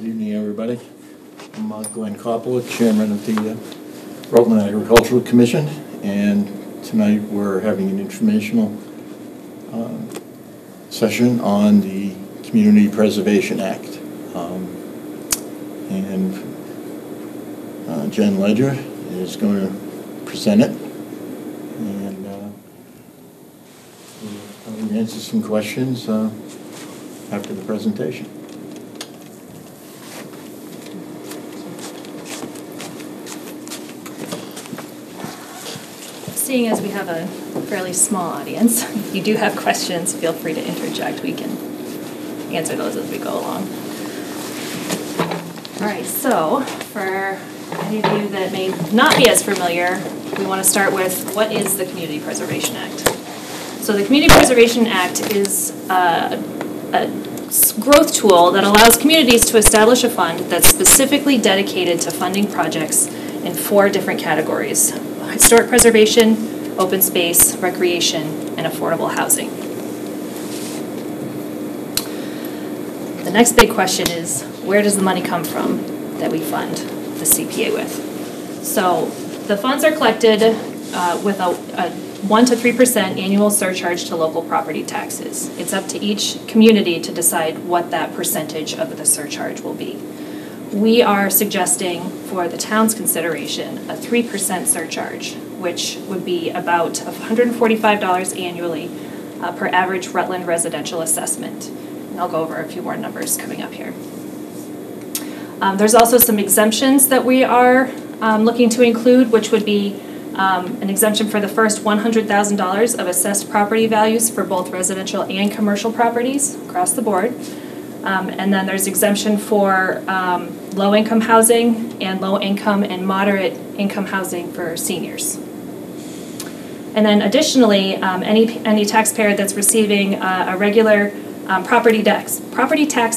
Good evening, everybody. I'm Glenn Coppola, Chairman of the Rutland Agricultural Commission, and tonight we're having an informational session on the Community Preservation Act. Jen Ledger is going to present it, and we'll answer some questions after the presentation. Seeing as we have a fairly small audience, if you do have questions, feel free to interject. We can answer those as we go along. All right, so for any of you that may not be as familiar, we want to start with what is the Community Preservation Act. So the Community Preservation Act is a growth tool that allows communities to establish a fund that's specifically dedicated to funding projects in 4 different categories: historic preservation, open space, recreation, and affordable housing. The next big question is, where does the money come from that we fund the CPA with? So the funds are collected with a 1 to 3% annual surcharge to local property taxes. It's up to each community to decide what that percentage of the surcharge will be. We are suggesting for the town's consideration a 3% surcharge, which would be about $145 annually per average Rutland residential assessment. And I'll go over a few more numbers coming up here. There's also some exemptions that we are looking to include, which would be an exemption for the first $100,000 of assessed property values for both residential and commercial properties across the board. And then there's exemption for low-income housing and low-income and moderate-income housing for seniors. And then additionally, any taxpayer that's receiving a regular property tax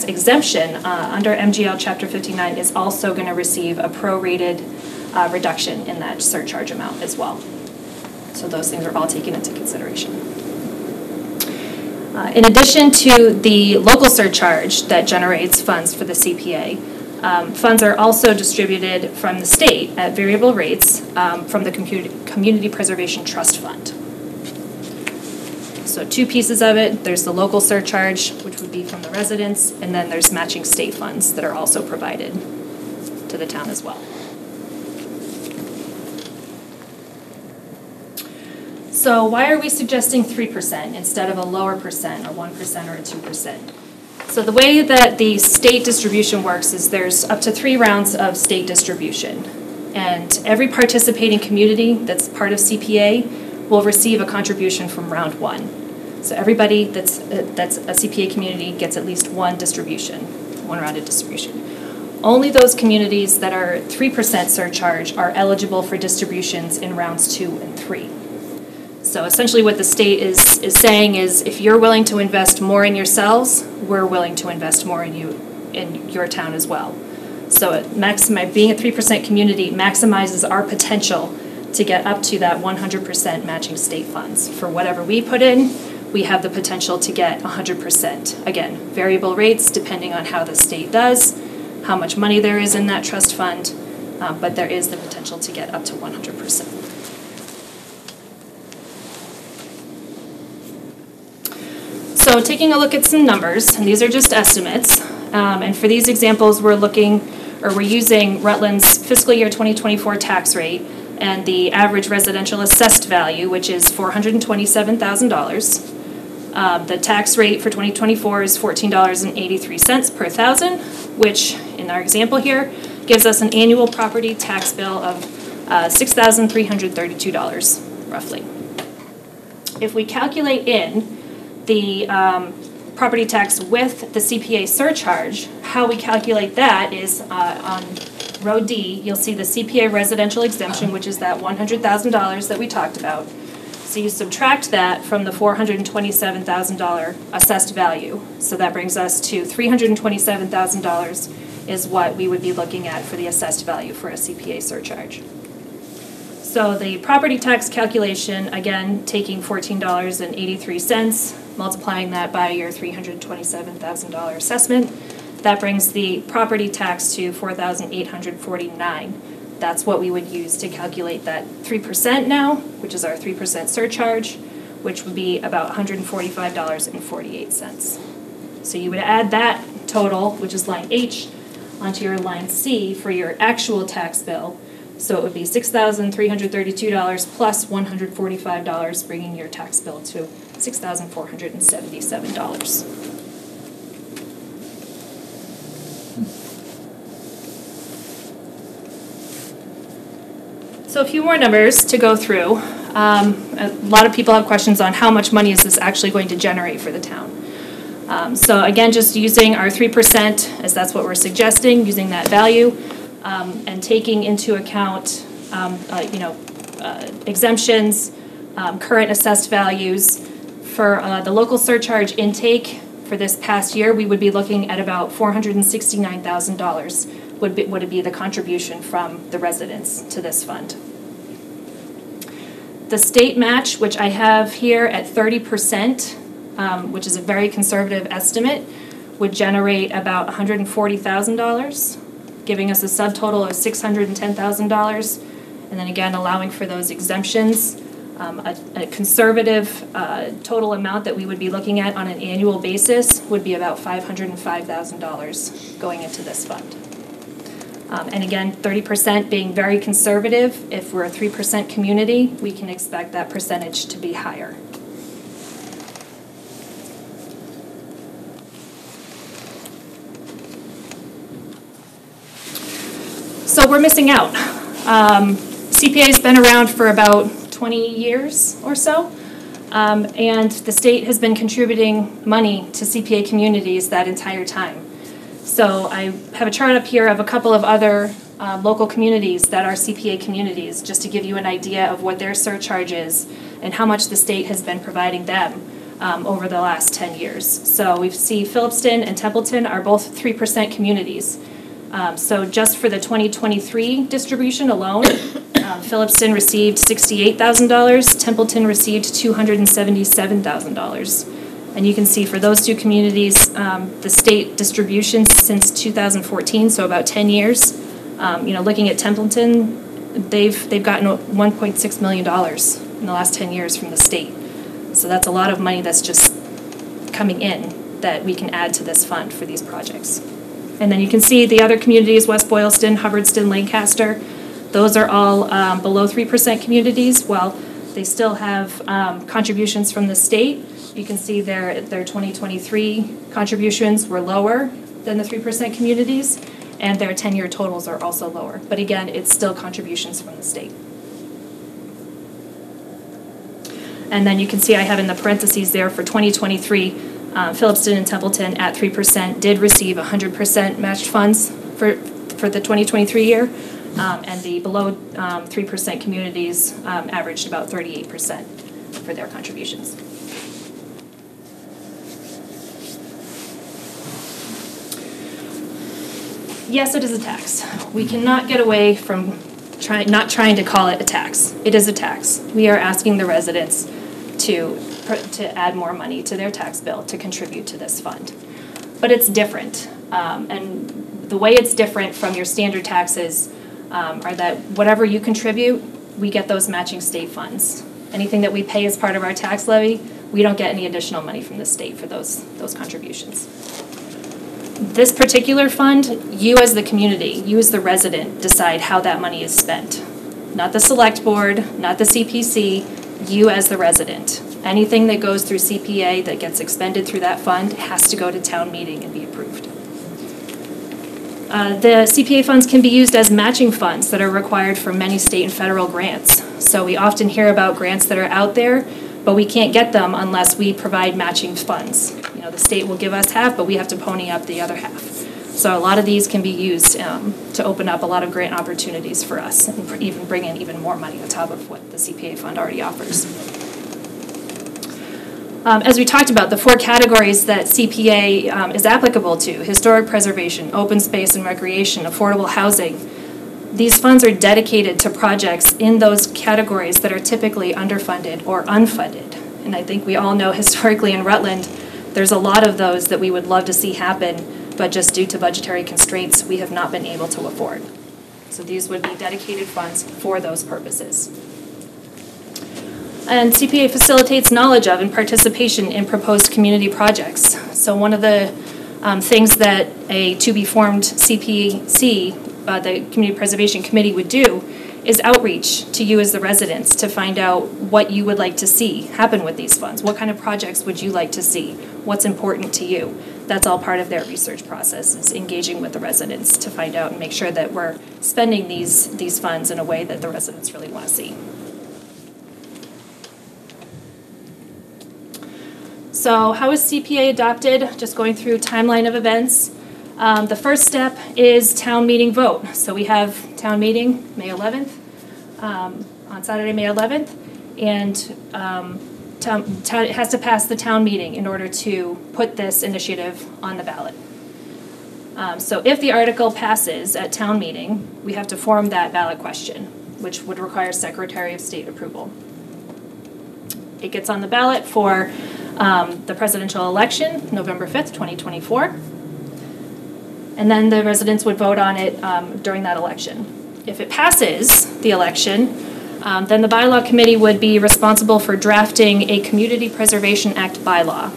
exemption under MGL Chapter 59 is also going to receive a prorated reduction in that surcharge amount as well. So those things are all taken into consideration. In addition to the local surcharge that generates funds for the CPA, funds are also distributed from the state at variable rates from the Community Preservation Trust Fund. So 2 pieces of it. There's the local surcharge, which would be from the residents, and then there's matching state funds that are also provided to the town as well. So why are we suggesting 3% instead of a lower percent, or 1% or a 2%? So the way that the state distribution works is there's up to 3 rounds of state distribution. And every participating community that's part of CPA will receive a contribution from round 1. So everybody that's a CPA community gets at least 1 distribution, 1 rounded distribution. Only those communities that are 3% surcharge are eligible for distributions in rounds 2 and 3. So essentially what the state is saying is, if you're willing to invest more in yourselves, we're willing to invest more in your town as well. So being a 3% community maximizes our potential to get up to that 100% matching state funds. For whatever we put in, we have the potential to get 100%. Again, variable rates depending on how the state does, how much money there is in that trust fund, but there is the potential to get up to 100%. So taking a look at some numbers, and these are just estimates, and for these examples we're using Rutland's fiscal year 2024 tax rate and the average residential assessed value, which is $427,000. The tax rate for 2024 is $14.83 per thousand, which in our example here gives us an annual property tax bill of $6,332 roughly. If we calculate in the property tax with the CPA surcharge, how we calculate that is on row D, you'll see the CPA residential exemption, which is that $100,000 that we talked about. So you subtract that from the $427,000 assessed value. So that brings us to $327,000 is what we would be looking at for the assessed value for a CPA surcharge. So the property tax calculation, again, taking $14.83, multiplying that by your $327,000 assessment, that brings the property tax to $4,849. That's what we would use to calculate that 3% now, which is our 3% surcharge, which would be about $145.48. So you would add that total, which is line H, onto your line C for your actual tax bill. So it would be $6,332 plus $145, bringing your tax bill to $6,477. So a few more numbers to go through. A lot of people have questions on how much money is this actually going to generate for the town. So again, just using our 3%, as that's what we're suggesting, using that value, and taking into account, exemptions, current assessed values. For the local surcharge intake for this past year, we would be looking at about $469,000 would it be the contribution from the residents to this fund. The state match, which I have here at 30%, which is a very conservative estimate, would generate about $140,000, giving us a subtotal of $610,000. And then again, allowing for those exemptions, a conservative total amount that we would be looking at on an annual basis would be about $505,000 going into this fund. And again, 30% being very conservative. If we're a 3% community, we can expect that percentage to be higher. So we're missing out. CPA has been around for about 20 years or so, and the state has been contributing money to CPA communities that entire time. So I have a chart up here of a couple of other local communities that are CPA communities, just to give you an idea of what their surcharge is and how much the state has been providing them over the last 10 years. So we see Phillipston and Templeton are both 3% communities. So just for the 2023 distribution alone, Phillipston received $68,000, Templeton received $277,000. And you can see for those two communities, the state distributions since 2014, so about 10 years. Looking at Templeton, they've gotten $1.6 million in the last 10 years from the state. So that's a lot of money that's just coming in that we can add to this fund for these projects. And then you can see the other communities, West Boylston, Hubbardston, Lancaster, those are all below 3% communities. Well, they still have contributions from the state. You can see their 2023 contributions were lower than the 3% communities, and their 10-year totals are also lower. But again, it's still contributions from the state. And then you can see I have in the parentheses there for 2023, Phillipston and Templeton at 3% did receive 100% matched funds for the 2023 year, and the below 3% communities averaged about 38% for their contributions. Yes, it is a tax. We cannot get away from not trying to call it a tax. It is a tax. We are asking the residents to add more money to their tax bill to contribute to this fund. But it's different. And the way it's different from your standard taxes are that whatever you contribute, we get those matching state funds. Anything that we pay as part of our tax levy, we don't get any additional money from the state for those contributions. This particular fund, you as the community, you as the resident, decide how that money is spent. Not the select board, not the CPC, you as the resident. Anything that goes through CPA that gets expended through that fund has to go to town meeting and be approved. The CPA funds can be used as matching funds that are required for many state and federal grants. So we often hear about grants that are out there, but we can't get them unless we provide matching funds. The state will give us half, but we have to pony up the other half. So a lot of these can be used to open up a lot of grant opportunities for us and even bring in even more money on top of what the CPA fund already offers. As we talked about, the 4 categories that CPA is applicable to: historic preservation, open space and recreation, affordable housing. These funds are dedicated to projects in those categories that are typically underfunded or unfunded. And I think we all know historically in Rutland, there's a lot of those that we would love to see happen but just due to budgetary constraints, we have not been able to afford. So these would be dedicated funds for those purposes. And CPA facilitates knowledge of and participation in proposed community projects. So one of the things that a to-be-formed CPC, the Community Preservation Committee, would do is outreach to you as the residents to find out what you would like to see happen with these funds. What kind of projects would you like to see? What's important to you? That's all part of their research process, is engaging with the residents to find out and make sure that we're spending these funds in a way that the residents really want to see. So how is CPA adopted? Just going through timeline of events. The first step is town meeting vote. So we have town meeting May 11th, on Saturday, May 11th, and it has to pass the town meeting in order to put this initiative on the ballot. So if the article passes at town meeting, we have to form that ballot question, which would require Secretary of State approval. It gets on the ballot for the presidential election, November 5th, 2024. And then the residents would vote on it during that election. If it passes the election, then the bylaw committee would be responsible for drafting a Community Preservation Act bylaw.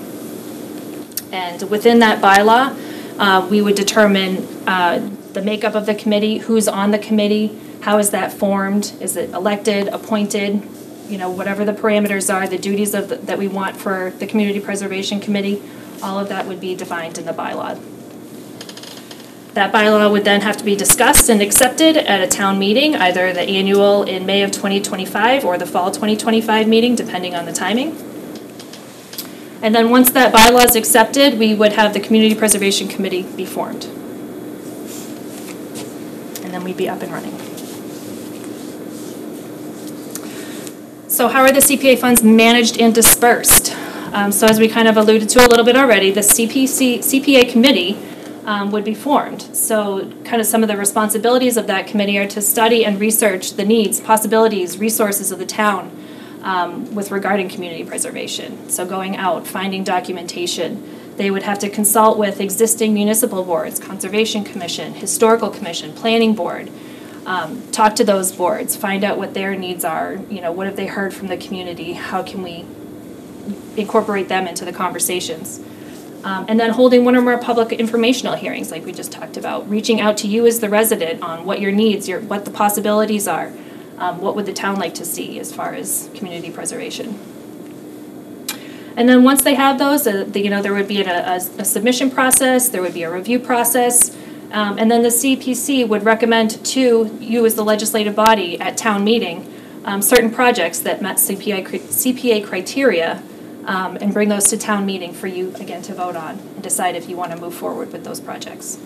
And within that bylaw, we would determine the makeup of the committee, who's on the committee, how is that formed, is it elected, appointed, whatever the parameters are, the duties that we want for the Community Preservation Committee, all of that would be defined in the bylaw. That bylaw would then have to be discussed and accepted at a town meeting, either the annual in May of 2025 or the fall 2025 meeting, depending on the timing. And then once that bylaw is accepted, we would have the Community Preservation Committee be formed. And then we'd be up and running. So how are the CPA funds managed and dispersed? So as we kind of alluded to a little bit already, the CPA committee would be formed. So kind of some of the responsibilities of that committee are to study and research the needs, possibilities, resources of the town with regarding community preservation. So going out, finding documentation. They would have to consult with existing municipal boards, Conservation Commission, Historical Commission, Planning Board, talk to those boards, find out what their needs are, what have they heard from the community, how can we incorporate them into the conversations. And then holding one or more public informational hearings like we just talked about, reaching out to you as the resident on what your needs, what the possibilities are, what would the town like to see as far as community preservation. And then once they have those, there would be a submission process, there would be a review process, and then the CPC would recommend to you as the legislative body at town meeting certain projects that met CPA criteria, and bring those to town meeting for you, again, to vote on and decide if you want to move forward with those projects.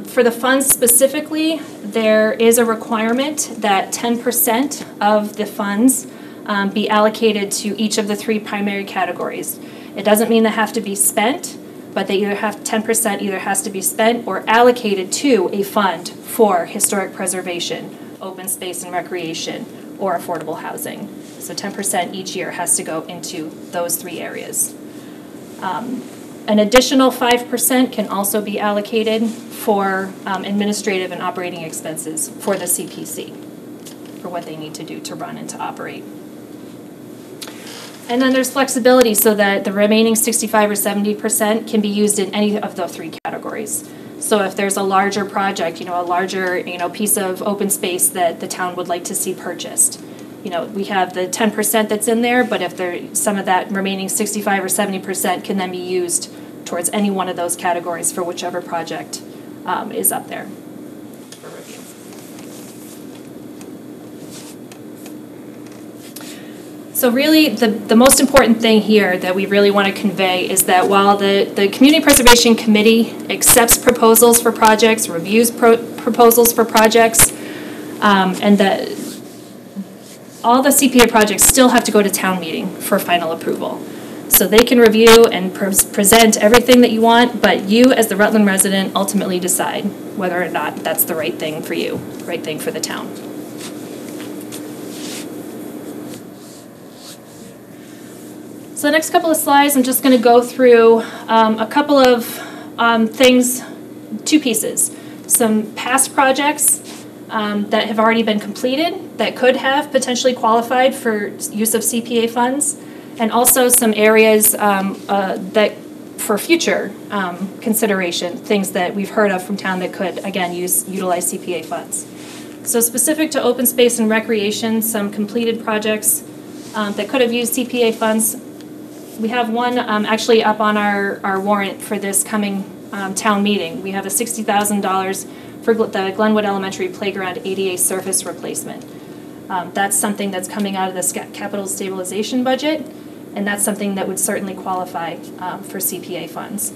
For the funds specifically, there is a requirement that 10% of the funds be allocated to each of the three primary categories. It doesn't mean they have to be spent, but they either have 10% either has to be spent or allocated to a fund for historic preservation, open space and recreation, or affordable housing. So 10% each year has to go into those three areas. An additional 5% can also be allocated for administrative and operating expenses for the CPC, for what they need to do to run and to operate. And then there's flexibility so that the remaining 65 or 70% can be used in any of the three categories. So if there's a larger project, a larger, piece of open space that the town would like to see purchased, we have the 10% that's in there, but if some of that remaining 65 or 70% can then be used towards any one of those categories for whichever project is up there for review. So really, the most important thing here that we really want to convey is that while the Community Preservation Committee accepts proposals for projects, reviews proposals for projects, and all the CPA projects still have to go to town meeting for final approval. So they can review and present everything that you want, but you as the Rutland resident ultimately decide whether or not that's the right thing for you, right thing for the town. So the next couple of slides, I'm just going to go through a couple of things, two pieces. Some past projects that have already been completed that could have potentially qualified for use of CPA funds, and also some areas that for future consideration, things that we've heard of from town that could, again, utilize CPA funds. So specific to open space and recreation, some completed projects that could have used CPA funds. We have one actually up on our warrant for this coming town meeting. We have a $60,000 for the Glenwood Elementary Playground ADA surface replacement. That's something that's coming out of the capital stabilization budget, and that's something that would certainly qualify for CPA funds.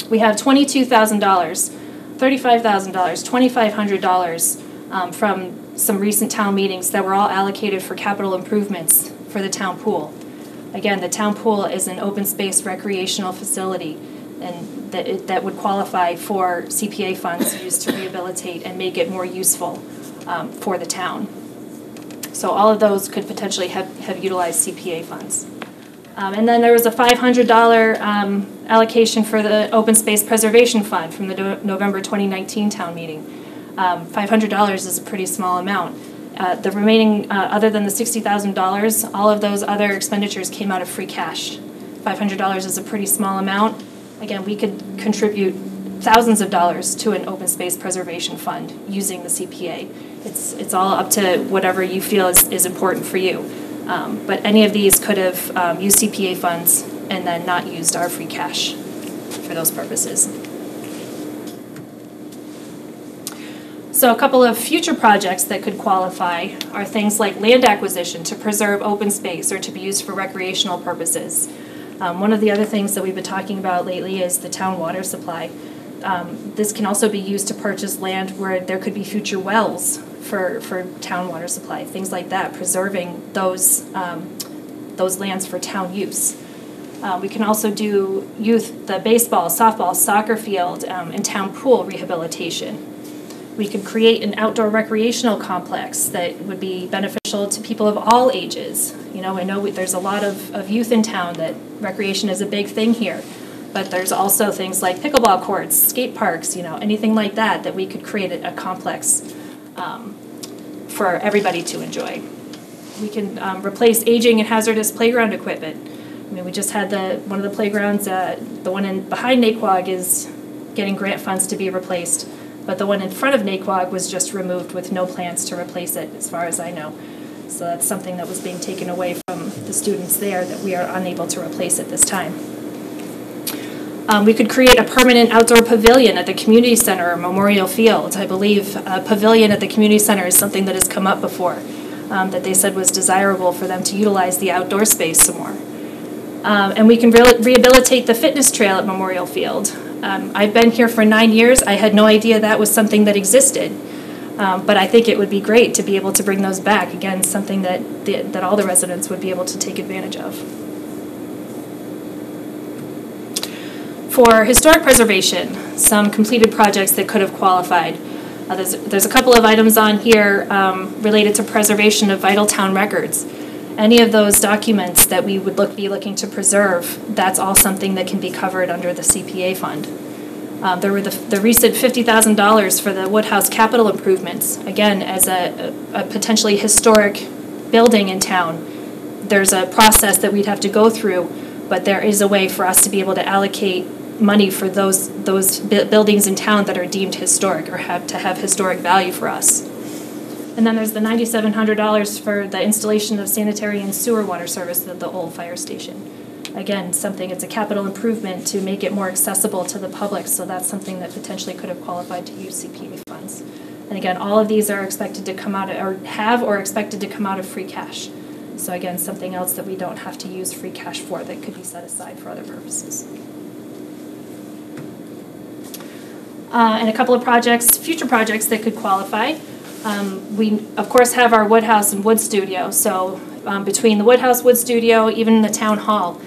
We have $22,000, $35,000, $2,500 from some recent town meetings that were all allocated for capital improvements for the town pool. Again, the town pool is an open space recreational facility, and that would qualify for CPA funds used to rehabilitate and make it more useful for the town. So all of those could potentially have utilized CPA funds. And then there was a $500 allocation for the Open Space Preservation Fund from the November 2019 town meeting. $500 is a pretty small amount. The remaining, other than the $60,000, all of those other expenditures came out of free cash. $500 is a pretty small amount. Again, we could contribute thousands of dollars to an open space preservation fund using the CPA. It's all up to whatever you feel is important for you. But any of these could have used CPA funds and then not used our free cash for those purposes. So a couple of future projects that could qualify are things like land acquisition to preserve open space or to be used for recreational purposes. One of the other things that we've been talking about lately is the town water supply. This can also be used to purchase land where there could be future wells for town water supply, things like that, preserving those lands for town use. We can also do the baseball, softball, soccer field, and town pool rehabilitation. We could create an outdoor recreational complex that would be beneficial to people of all ages. You know, I know there's a lot of youth in town that recreation is a big thing here, but there's also things like pickleball courts, skate parks, you know, anything like that we could create a complex for everybody to enjoy. We can replace aging and hazardous playground equipment. I mean, we just had one of the playgrounds, the one behind Naquag is getting grant funds to be replaced. But the one in front of Naquag was just removed with no plans to replace it, as far as I know. So that's something that was being taken away from the students there that we are unable to replace at this time. We could create a permanent outdoor pavilion at the community center or Memorial Field. I believe a pavilion at the community center is something that has come up before, that they said was desirable for them to utilize the outdoor space some more. And we can rehabilitate the fitness trail at Memorial Field. I've been here for 9 years. I had no idea that was something that existed. But I think it would be great to be able to bring those back. Again, something that all the residents would be able to take advantage of. For historic preservation, some completed projects that could have qualified. There's a couple of items on here related to preservation of vital town records. Any of those documents that we would be looking to preserve, that's all something that can be covered under the CPA fund. There were the recent $50,000 for the Woodhouse capital improvements. Again, as a potentially historic building in town, there's a process that we'd have to go through, but there is a way for us to be able to allocate money for those buildings in town that are deemed historic or have historic value for us. And then there's the $9,700 for the installation of sanitary and sewer water service at the old fire station. Again, it's a capital improvement to make it more accessible to the public, so that's something that potentially could have qualified to use CPA funds. And again, all of these are expected to come out or expected to come out of free cash. So again, something else that we don't have to use free cash for that could be set aside for other purposes. And a couple of future projects that could qualify. We, of course, have our Woodhouse and Wood Studio. So between the Woodhouse, Wood Studio, even the town hall,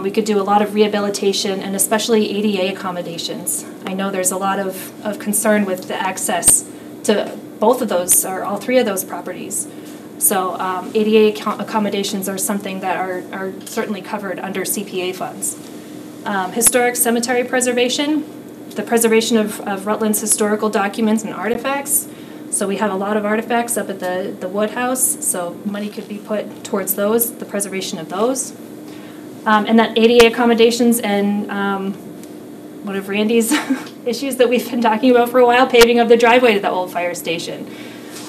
we could do a lot of rehabilitation and especially ADA accommodations. I know there's a lot of concern with the access to both of those or all three of those properties. So ADA accommodations are something that are certainly covered under CPA funds. Historic cemetery preservation, the preservation of Rutland's historical documents and artifacts. So we have a lot of artifacts up at the Wood House, so money could be put towards those, the preservation of those. And that ADA accommodations and one of Randy's issues that we've been talking about for a while, paving of the driveway to the old fire station.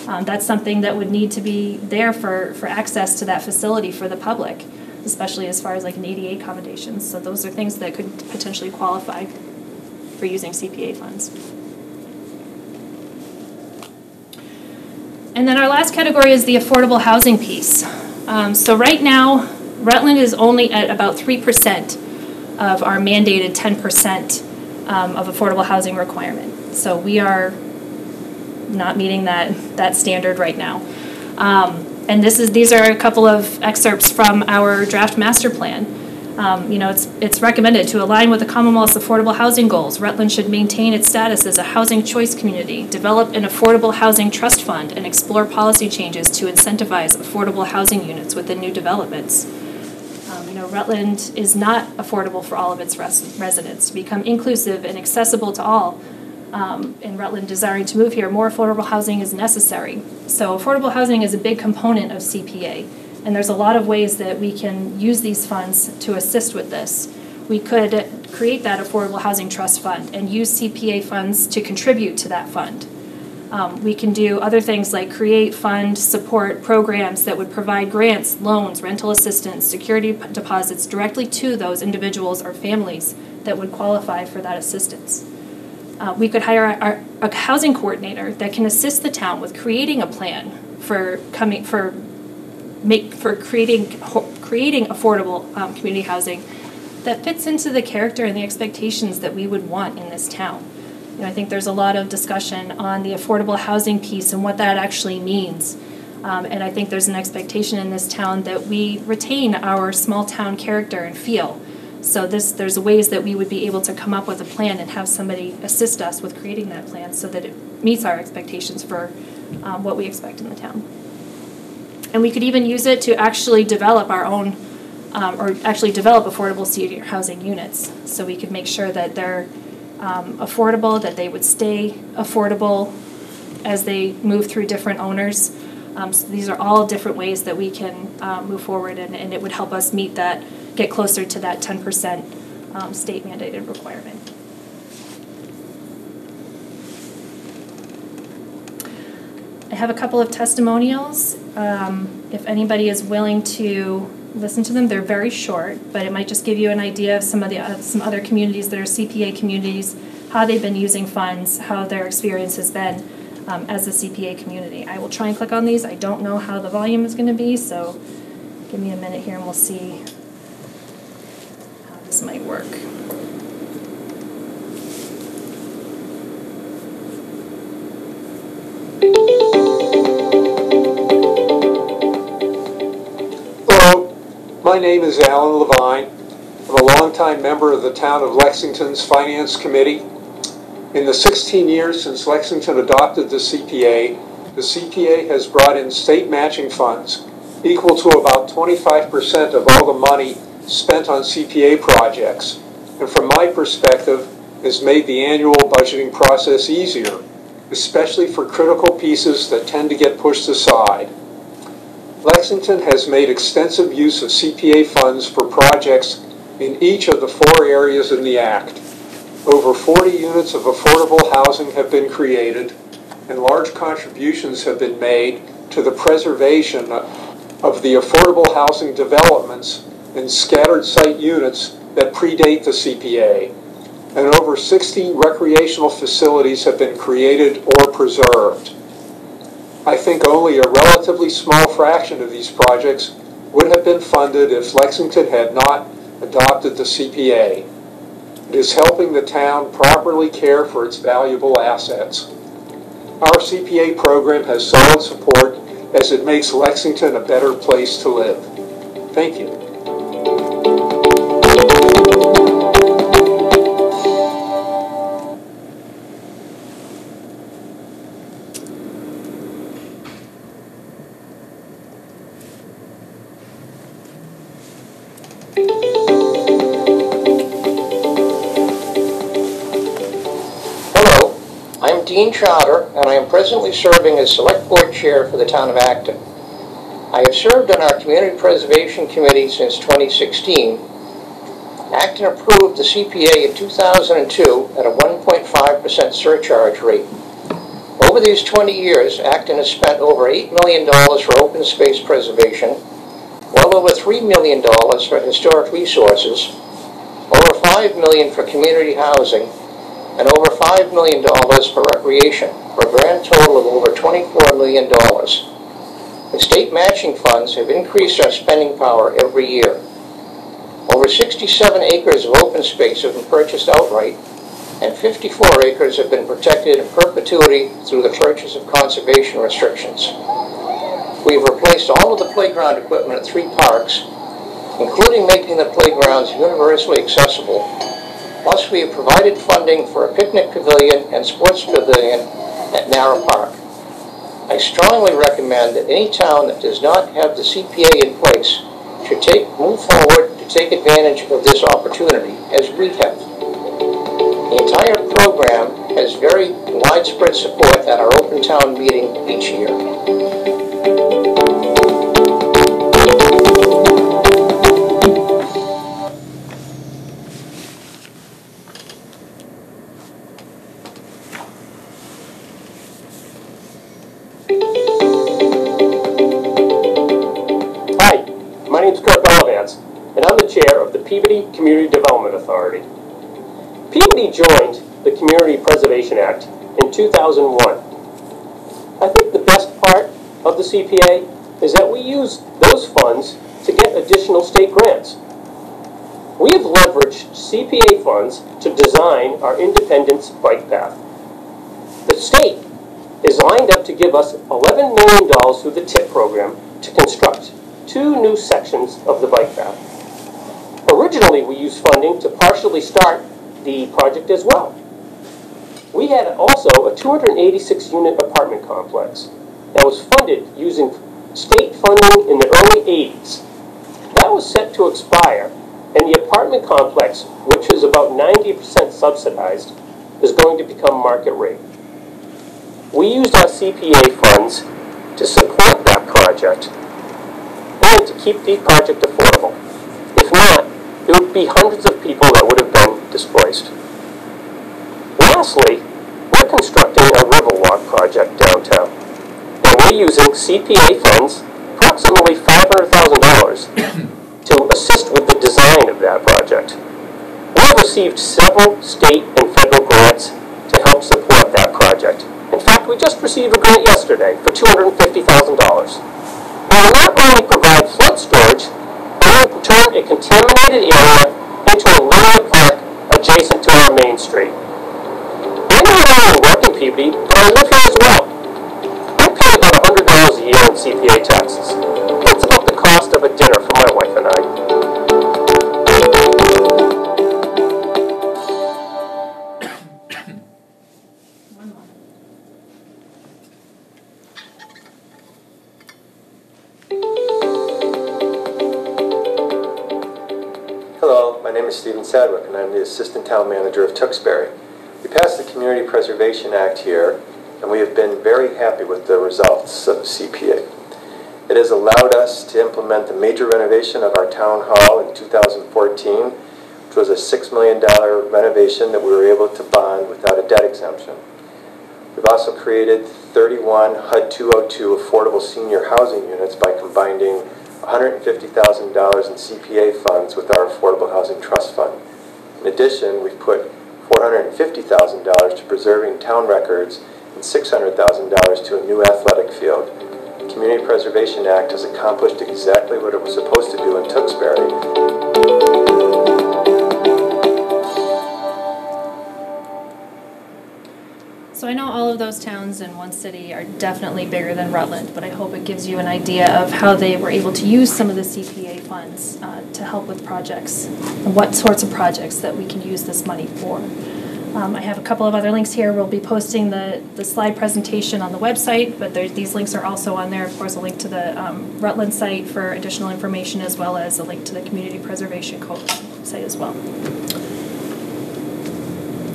That's something that would need to be there for access to that facility for the public, especially as far as like an ADA accommodations. So those are things that could potentially qualify for using CPA funds. And then our last category is the affordable housing piece. So right now, Rutland is only at about 3% of our mandated 10% of affordable housing requirement. So we are not meeting that standard right now. And these are a couple of excerpts from our draft master plan. It's recommended to align with the Commonwealth's affordable housing goals. Rutland should maintain its status as a housing choice community, develop an affordable housing trust fund, and explore policy changes to incentivize affordable housing units within new developments. Rutland is not affordable for all of its residents. To become inclusive and accessible to all, in Rutland desiring to move here, more affordable housing is necessary. So affordable housing is a big component of CPA, and there's a lot of ways that we can use these funds to assist with this. We could create that affordable housing trust fund and use CPA funds to contribute to that fund. We can do other things like create, fund, support programs that would provide grants, loans, rental assistance, security deposits directly to those individuals or families that would qualify for that assistance. We could hire a housing coordinator that can assist the town with creating a plan for creating affordable community housing that fits into the character and the expectations that we would want in this town. I think there's a lot of discussion on the affordable housing piece and what that actually means. And I think there's an expectation in this town that we retain our small town character and feel. So there's ways that we would be able to come up with a plan and have somebody assist us with creating that plan so that it meets our expectations for what we expect in the town. And we could even use it to actually develop our own, or actually develop affordable senior housing units. So we could make sure that they're affordable, that they would stay affordable as they move through different owners. So these are all different ways that we can move forward, and it would help us meet that, get closer to that 10% state mandated requirement. I have a couple of testimonials. If anybody is willing to listen to them, they're very short, but it might just give you an idea of some other communities that are CPA communities, how they've been using funds, how their experience has been as a CPA community. I will try and click on these. I don't know how the volume is going to be, so give me a minute here and we'll see how this might work. My name is Alan Levine. I'm a longtime member of the Town of Lexington's Finance Committee. In the 16 years since Lexington adopted the CPA has brought in state matching funds equal to about 25% of all the money spent on CPA projects, and from my perspective, has made the annual budgeting process easier, especially for critical pieces that tend to get pushed aside. Lexington has made extensive use of CPA funds for projects in each of the 4 areas in the Act. Over 40 units of affordable housing have been created, and large contributions have been made to the preservation of the affordable housing developments and scattered site units that predate the CPA. And over 16 recreational facilities have been created or preserved. I think only a relatively small fraction of these projects would have been funded if Lexington had not adopted the CPA. It is helping the town properly care for its valuable assets. Our CPA program has solid support as it makes Lexington a better place to live. Thank you. Dean Charter, and I am presently serving as Select Board Chair for the Town of Acton. I have served on our Community Preservation Committee since 2016. Acton approved the CPA in 2002 at a 1.5% surcharge rate. Over these 20 years, Acton has spent over $8 million for open space preservation, well over $3 million for historic resources, over $5 million for community housing, and over $5 million for recreation, for a grand total of over $24 million. The state matching funds have increased our spending power every year. Over 67 acres of open space have been purchased outright, and 54 acres have been protected in perpetuity through the purchase of conservation restrictions. We have replaced all of the playground equipment at 3 parks, including making the playgrounds universally accessible. Plus, we have provided funding for a picnic pavilion and sports pavilion at Narrow Park. I strongly recommend that any town that does not have the CPA in place should move forward to take advantage of this opportunity, as we have. The entire program has very widespread support at our open town meeting each year. My name is Kurt Bellavance, and I'm the chair of the Peabody Community Development Authority. Peabody joined the Community Preservation Act in 2001. I think the best part of the CPA is that we use those funds to get additional state grants. We have leveraged CPA funds to design our Independence Bike Path. The state is lined up to give us $11 million through the TIP program to construct 2 new sections of the bike path. Originally, we used funding to partially start the project as well. We had also a 286-unit apartment complex that was funded using state funding in the early 80s. That was set to expire, and the apartment complex, which is about 90% subsidized, is going to become market rate. We used our CPA funds to support that project and to keep the project affordable. If not, there would be hundreds of people that would have been displaced. Lastly, we're constructing a Riverwalk project downtown, and we're using CPA funds, approximately $500,000, to assist with the design of that project. We have received several state and federal grants to help support that project. In fact, we just received a grant yesterday for $250,000. We will not only provide flood storage, but will turn a contaminated area into a linear park adjacent to our main street. I not only work in Peabody, but I live here as well. I pay about $100 a year in CPA taxes. That's about the cost of a dinner for my wife and I. Hello, my name is Stephen Sadwick, and I'm the Assistant Town Manager of Tewksbury. We passed the Community Preservation Act here, and we have been very happy with the results of the CPA. It has allowed us to implement a major renovation of our Town Hall in 2014, which was a $6 million renovation that we were able to bond without a debt exemption. We've also created 31 HUD 202 affordable senior housing units by combining $150,000 in CPA funds with our Affordable Housing Trust Fund. In addition, we've put $450,000 to preserving town records and $600,000 to a new athletic field. The Community Preservation Act has accomplished exactly what it was supposed to do in Tewksbury. So I know all of those towns in one city are definitely bigger than Rutland, but I hope it gives you an idea of how they were able to use some of the CPA funds to help with projects and what sorts of projects that we can use this money for. I have a couple of other links here. We'll be posting the slide presentation on the website, but these links are also on there. Of course, a link to the Rutland site for additional information, as well as a link to the Community Preservation site as well.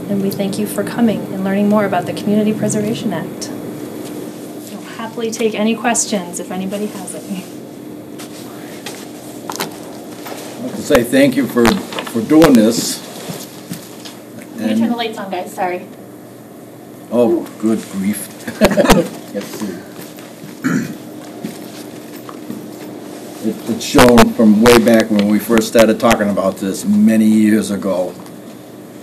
And we thank you for coming and learning more about the Community Preservation Act. I'll happily take any questions if anybody has any. I have to say thank you for doing this. Let me turn the lights on, guys, sorry. Oh, good grief. Let's see. It's shown from way back when we first started talking about this many years ago.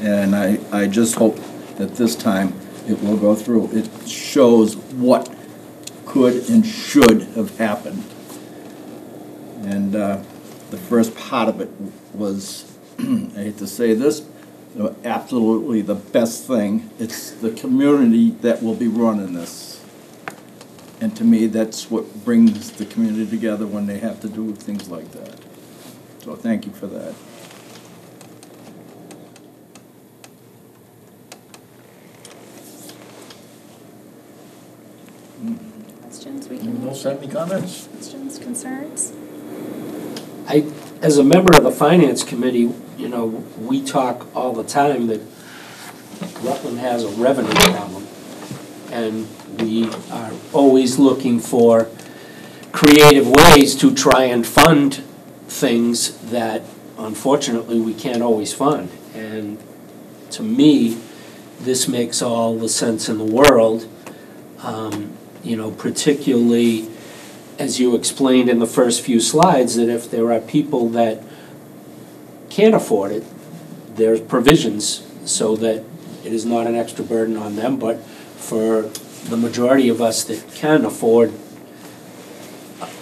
And I just hope that this time it will go through. It shows what could and should have happened. And the first part of it was, I hate to say this, absolutely the best thing. It's the community that will be running this. And to me, that's what brings the community together when they have to do things like that. So thank you for that. Questions? Anyone else have any comments? Questions, concerns? As a member of the Finance Committee, you know, we talk all the time that Rutland has a revenue problem. And we are always looking for creative ways to try and fund things that unfortunately we can't always fund. And to me, this makes all the sense in the world, you know, particularly as you explained in the first few slides, that if there are people that can't afford it, there's provisions so that it is not an extra burden on them, but for the majority of us that can afford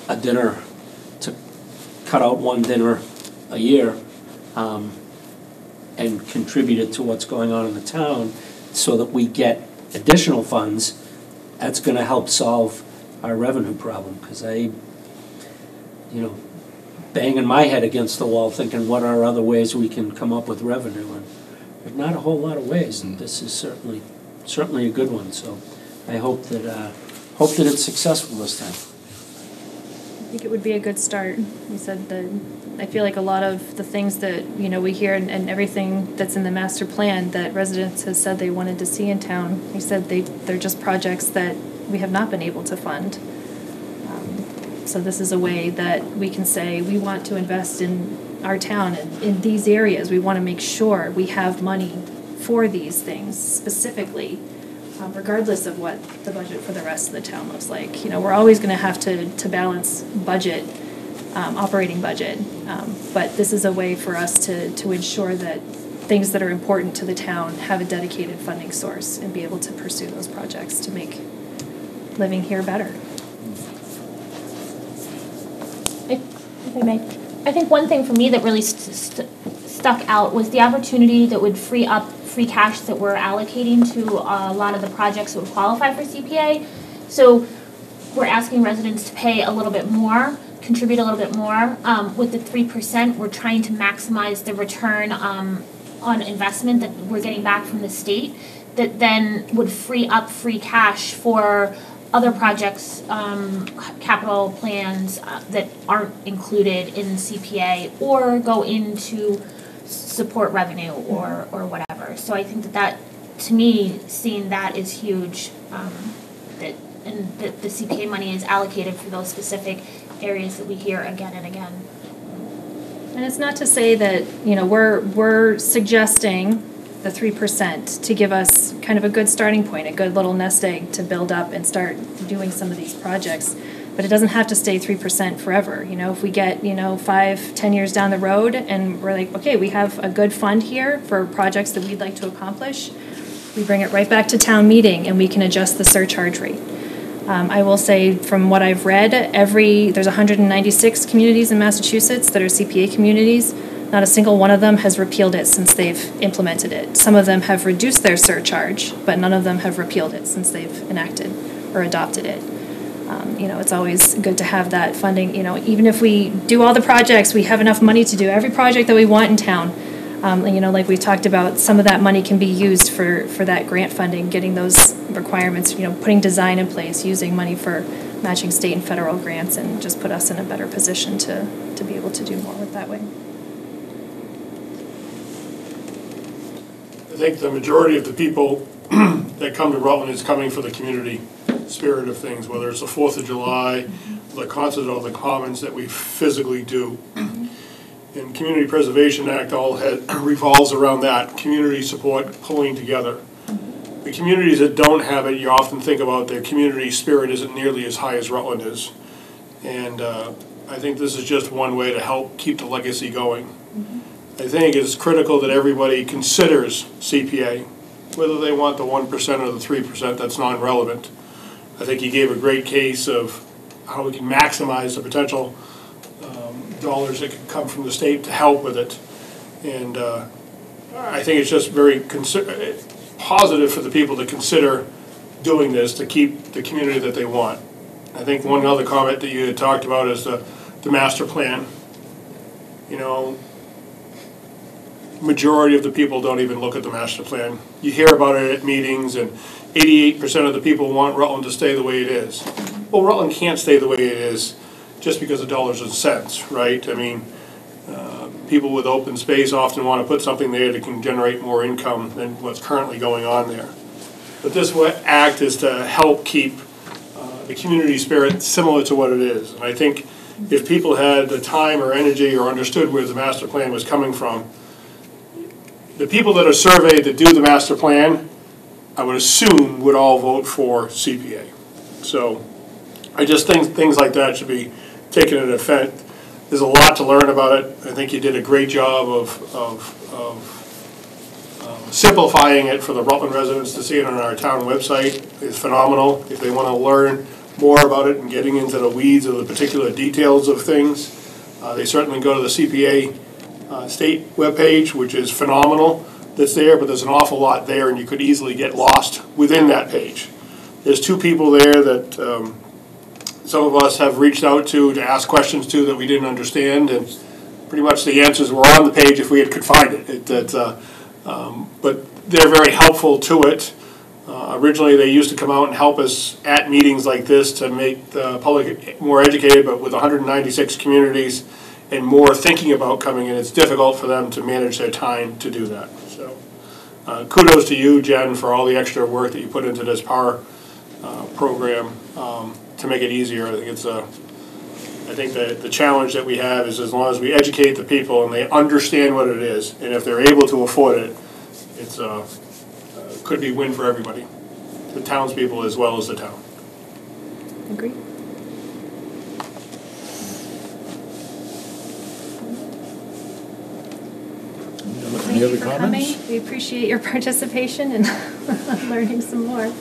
a dinner, to cut out one dinner a year and contribute it to what's going on in the town so that we get additional funds, that's going to help solve our revenue problem. Because banging my head against the wall thinking what are other ways we can come up with revenue, and there's not a whole lot of ways, and this is certainly a good one. So I hope that it's successful this time. I think it would be a good start. You said that I feel like a lot of the things that we hear and everything that's in the master plan that residents have said they wanted to see in town, they said they're just projects that we have not been able to fund. So this is a way that we can say we want to invest in our town and in these areas. We want to make sure we have money for these things specifically, regardless of what the budget for the rest of the town looks like. We're always going to have to balance budget, operating budget, but this is a way for us to ensure that things that are important to the town have a dedicated funding source and be able to pursue those projects to make living here better. If I may, I think one thing for me that really stuck out was the opportunity that would free up free cash that we're allocating to a lot of the projects that would qualify for CPA. So we're asking residents to pay a little bit more, contribute a little bit more. With the 3%, we're trying to maximize the return on investment that we're getting back from the state, that then would free up free cash for other projects, capital plans that aren't included in CPA or go into support revenue or whatever. So I think that to me, seeing that is huge, that the CPA money is allocated for those specific areas that we hear again and again. And it's not to say that, we're suggesting the 3% to give us kind of a good starting point, a good little nest egg to build up and start doing some of these projects. But it doesn't have to stay 3% forever. If we get, 5-10 years down the road and we're like, okay, we have a good fund here for projects that we'd like to accomplish, we bring it right back to town meeting and we can adjust the surcharge rate. I will say from what I've read, there's 196 communities in Massachusetts that are CPA communities. Not a single one of them has repealed it since they've implemented it. Some of them have reduced their surcharge, but none of them have repealed it since they've enacted or adopted it. It's always good to have that funding. Even if we do all the projects, we have enough money to do every project that we want in town. Like we talked about, some of that money can be used for that grant funding, getting those requirements, putting design in place, using money for matching state and federal grants, and just put us in a better position to be able to do more with that way. think the majority of the people that come to Rutland is coming for the community spirit of things, whether it's the 4th of July, the concert or the commons that we physically do. And Community Preservation Act all revolves around that, community support, pulling together. The communities that don't have it, you often think about their community spirit isn't nearly as high as Rutland is. And I think this is just one way to help keep the legacy going. I think it's critical that everybody considers CPA, whether they want the 1% or the 3%, that's non-relevant. I think you gave a great case of how we can maximize the potential dollars that could come from the state to help with it. And I think it's just very positive for the people to consider doing this to keep the community that they want. I think one other comment that you had talked about is the master plan. You know, majority of the people don't even look at the master plan. You hear about it at meetings, and 88% of the people want Rutland to stay the way it is. Well, Rutland can't stay the way it is just because of dollars and cents, right? I mean, people with open space often want to put something there that can generate more income than what's currently going on there. But this act is to help keep the community spirit similar to what it is. And I think if people had the time or energy or understood where the master plan was coming from, the people that are surveyed that do the master plan, I would assume would all vote for CPA. So I just think things like that should be taken into effect. There's a lot to learn about it. I think you did a great job of simplifying it for the Rutland residents to see it on our town website. It's phenomenal. If they want to learn more about it and getting into the weeds of the particular details of things, they certainly go to the CPA state webpage, which is phenomenal. That's there, but there's an awful lot there, and you could easily get lost within that page. There's 2 people there that some of us have reached out to ask questions to that we didn't understand, and pretty much the answers were on the page if we could find it. But they're very helpful to it. Originally, they used to come out and help us at meetings like this to make the public more educated, but with 196 communities and more thinking about coming in, it's difficult for them to manage their time to do that. So kudos to you, Jen, for all the extra work that you put into this power program to make it easier. I think that the challenge that we have is as long as we educate the people and they understand what it is, and if they're able to afford it, it's could be a win for everybody, the townspeople as well as the town. Agree. Any other Thank you for coming. comments? We appreciate your participation and learning some more.